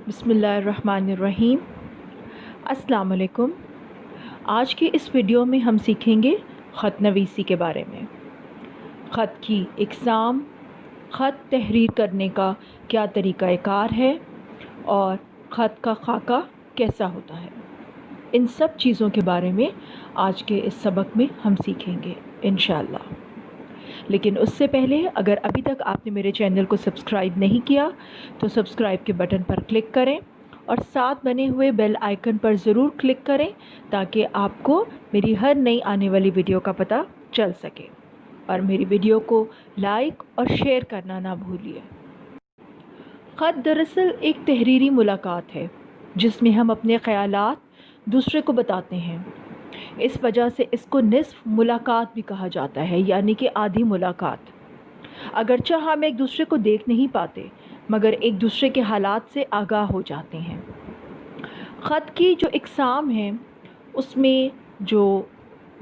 بسم اللہ الرحمن الرحیم۔ السلام علیکم۔ آج کے اس ویڈیو میں ہم سیکھیں گے خط نویسی کے بارے میں۔ خط کی اقسام، خط تحریر کرنے کا کیا طریقہ کار ہے اور خط کا خاکہ کیسا ہوتا ہے، ان سب چیزوں کے بارے میں آج کے اس سبق میں ہم سیکھیں گے انشاءاللہ۔ لیکن اس سے پہلے اگر ابھی تک آپ نے میرے چینل کو سبسکرائب نہیں کیا تو سبسکرائب کے بٹن پر کلک کریں اور ساتھ بنے ہوئے بیل آئیکن پر ضرور کلک کریں تاکہ آپ کو میری ہر نئی آنے والی ویڈیو کا پتہ چل سکے، اور میری ویڈیو کو لائک اور شیئر کرنا نہ بھولیے۔ خط دراصل ایک تحریری ملاقات ہے جس میں ہم اپنے خیالات دوسرے کو بتاتے ہیں۔ اس وجہ سے اس کو نصف ملاقات بھی کہا جاتا ہے، یعنی کہ آدھی ملاقات۔ اگرچہ ہم ایک دوسرے کو دیکھ نہیں پاتے مگر ایک دوسرے کے حالات سے آگاہ ہو جاتے ہیں۔ خط کی جو اقسام ہیں اس میں جو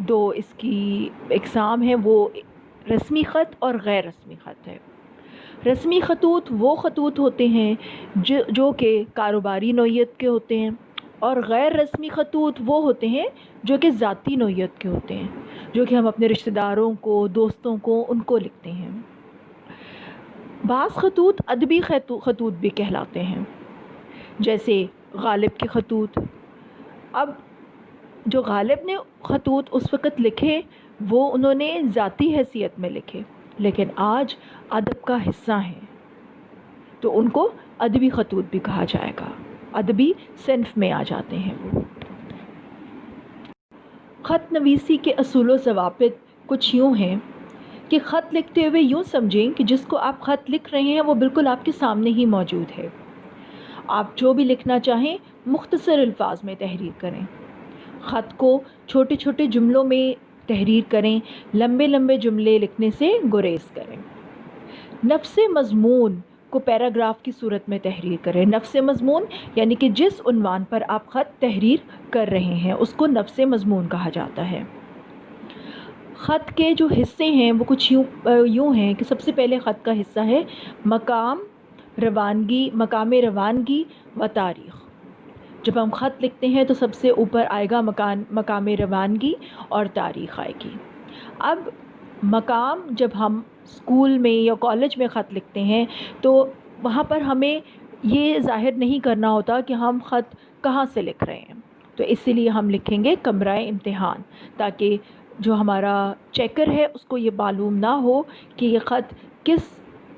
دو اس کی اقسام ہیں وہ رسمی خط اور غیر رسمی خط ہے۔ رسمی خطوط وہ خطوط ہوتے ہیں جو کہ کاروباری نوعیت کے ہوتے ہیں، اور غیر رسمی خطوط وہ ہوتے ہیں جو کہ ذاتی نوعیت کے ہوتے ہیں، جو کہ ہم اپنے رشتہ داروں کو، دوستوں کو، ان کو لکھتے ہیں۔ بعض خطوط ادبی خطوط بھی کہلاتے ہیں، جیسے غالب کے خطوط۔ اب جو غالب نے خطوط اس وقت لکھے وہ انہوں نے ذاتی حیثیت میں لکھے، لیکن آج ادب کا حصہ ہیں تو ان کو ادبی خطوط بھی کہا جائے گا، ادبی صنف میں آ جاتے ہیں وہ۔ خط نویسی کے اصول و ضوابط کچھ یوں ہیں کہ خط لکھتے ہوئے یوں سمجھیں کہ جس کو آپ خط لکھ رہے ہیں وہ بالکل آپ کے سامنے ہی موجود ہے۔ آپ جو بھی لکھنا چاہیں مختصر الفاظ میں تحریر کریں۔ خط کو چھوٹے چھوٹے جملوں میں تحریر کریں، لمبے لمبے جملے لکھنے سے گریز کریں۔ نفس مضمون کو پیراگراف کی صورت میں تحریر کریں۔ نفس مضمون یعنی کہ جس عنوان پر آپ خط تحریر کر رہے ہیں اس کو نفس مضمون کہا جاتا ہے۔ خط کے جو حصے ہیں وہ کچھ یوں ہیں کہ سب سے پہلے خط کا حصہ ہے مقام روانگی و تاریخ۔ جب ہم خط لکھتے ہیں تو سب سے اوپر آئے گا مقام روانگی اور تاریخ آئے گی۔ اب مقام، جب ہم اسکول میں یا کالج میں خط لکھتے ہیں تو وہاں پر ہمیں یہ ظاہر نہیں کرنا ہوتا کہ ہم خط کہاں سے لکھ رہے ہیں، تو اسی لیے ہم لکھیں گے کمرہ امتحان، تاکہ جو ہمارا چیکر ہے اس کو یہ معلوم نہ ہو کہ یہ خط کس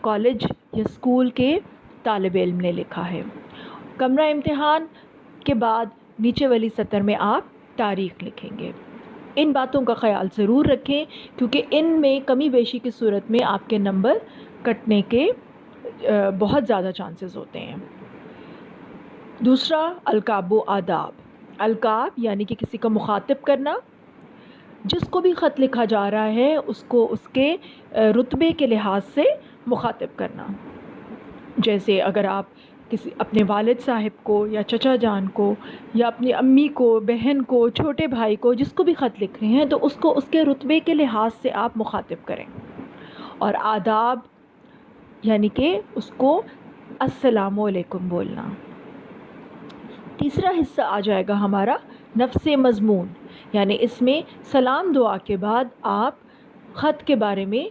کالج یا اسکول کے طالب علم نے لکھا ہے۔ کمرہ امتحان کے بعد نیچے والی سطر میں آپ تاریخ لکھیں گے۔ ان باتوں کا خیال ضرور رکھیں کیونکہ ان میں کمی بیشی کی صورت میں آپ کے نمبر کٹنے کے بہت زیادہ چانسز ہوتے ہیں۔ دوسرا، القاب و آداب۔ القاب یعنی کہ کسی کا مخاطب کرنا، جس کو بھی خط لکھا جا رہا ہے اس کو اس کے رتبے کے لحاظ سے مخاطب کرنا۔ جیسے اگر آپ اپنے والد صاحب کو یا چچا جان کو یا اپنی امی کو، بہن کو، چھوٹے بھائی کو، جس کو بھی خط لکھ رہے ہیں تو اس کو اس کے رتبے کے لحاظ سے آپ مخاطب کریں۔ اور آداب یعنی کہ اس کو السلام علیکم بولنا۔ تیسرا حصہ آ جائے گا ہمارا نفس مضمون، یعنی اس میں سلام دعا کے بعد آپ خط کے بارے میں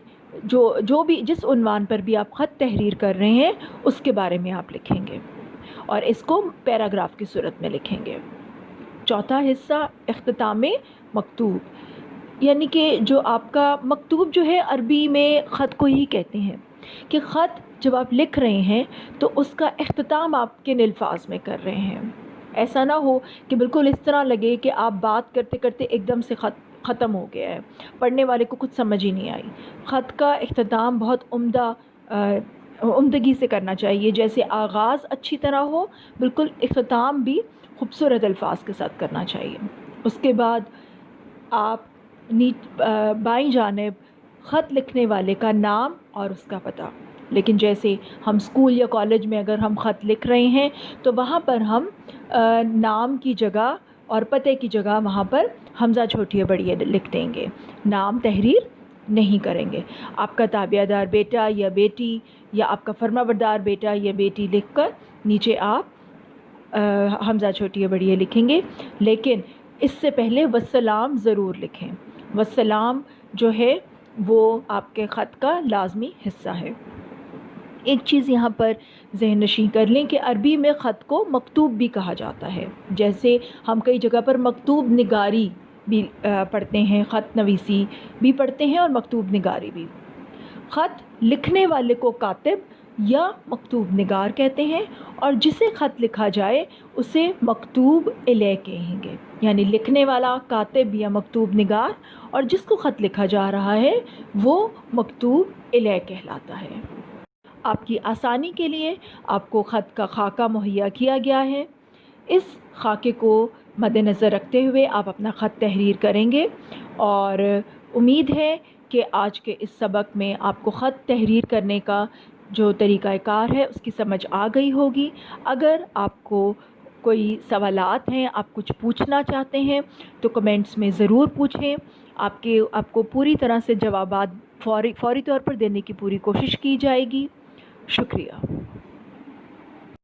جو بھی جس عنوان پر بھی آپ خط تحریر کر رہے ہیں اس کے بارے میں آپ لکھیں گے اور اس کو پیراگراف کی صورت میں لکھیں گے۔ چوتھا حصہ اختتام مکتوب، یعنی کہ جو آپ کا مکتوب جو ہے عربی میں خط کو ہی کہتے ہیں، کہ خط جب آپ لکھ رہے ہیں تو اس کا اختتام آپ کن الفاظ میں کر رہے ہیں۔ ایسا نہ ہو کہ بالکل اس طرح لگے کہ آپ بات کرتے کرتے ایک دم سے خط ختم ہو گیا ہے، پڑھنے والے کو کچھ سمجھ ہی نہیں آئی۔ خط کا اختتام بہت عمدگی سے کرنا چاہیے، جیسے آغاز اچھی طرح ہو بالکل اختتام بھی خوبصورت الفاظ کے ساتھ کرنا چاہیے۔ اس کے بعد آپ بائیں جانب خط لکھنے والے کا نام اور اس کا پتہ، لیکن جیسے ہم اسکول یا کالج میں اگر ہم خط لکھ رہے ہیں تو وہاں پر ہم نام کی جگہ اور پتے کی جگہ وہاں پر حمزہ چھوٹی بڑی لکھ دیں گے، نام تحریر نہیں کریں گے۔ آپ کا تابع دار بیٹا یا بیٹی یا آپ کا فرما بردار بیٹا یا بیٹی لکھ کر نیچے آپ حمزہ چھوٹی بڑی لکھیں گے، لیکن اس سے پہلے وسلام ضرور لکھیں۔ وسلام جو ہے وہ آپ کے خط کا لازمی حصہ ہے۔ ایک چیز یہاں پر ذہن نشین کر لیں کہ عربی میں خط کو مکتوب بھی کہا جاتا ہے، جیسے ہم کئی جگہ پر مکتوب نگاری بھی پڑھتے ہیں، خط نویسی بھی پڑھتے ہیں اور مکتوب نگاری بھی۔ خط لکھنے والے کو کاتب یا مکتوب نگار کہتے ہیں، اور جسے خط لکھا جائے اسے مکتوب الیہ کہیں گے، یعنی لکھنے والا کاتب یا مکتوب نگار، اور جس کو خط لکھا جا رہا ہے وہ مکتوب الیہ کہلاتا ہے۔ آپ کی آسانی کے لیے آپ کو خط کا خاکہ مہیا کیا گیا ہے۔ اس خاکے کو مد نظر رکھتے ہوئے آپ اپنا خط تحریر کریں گے، اور امید ہے کہ آج کے اس سبق میں آپ کو خط تحریر کرنے کا جو طریقہ کار ہے اس کی سمجھ آ گئی ہوگی۔ اگر آپ کو کوئی سوالات ہیں، آپ کچھ پوچھنا چاہتے ہیں تو کمنٹس میں ضرور پوچھیں۔ آپ کو پوری طرح سے جوابات فوری طور پر دینے کی پوری کوشش کی جائے گی۔ شکریہ۔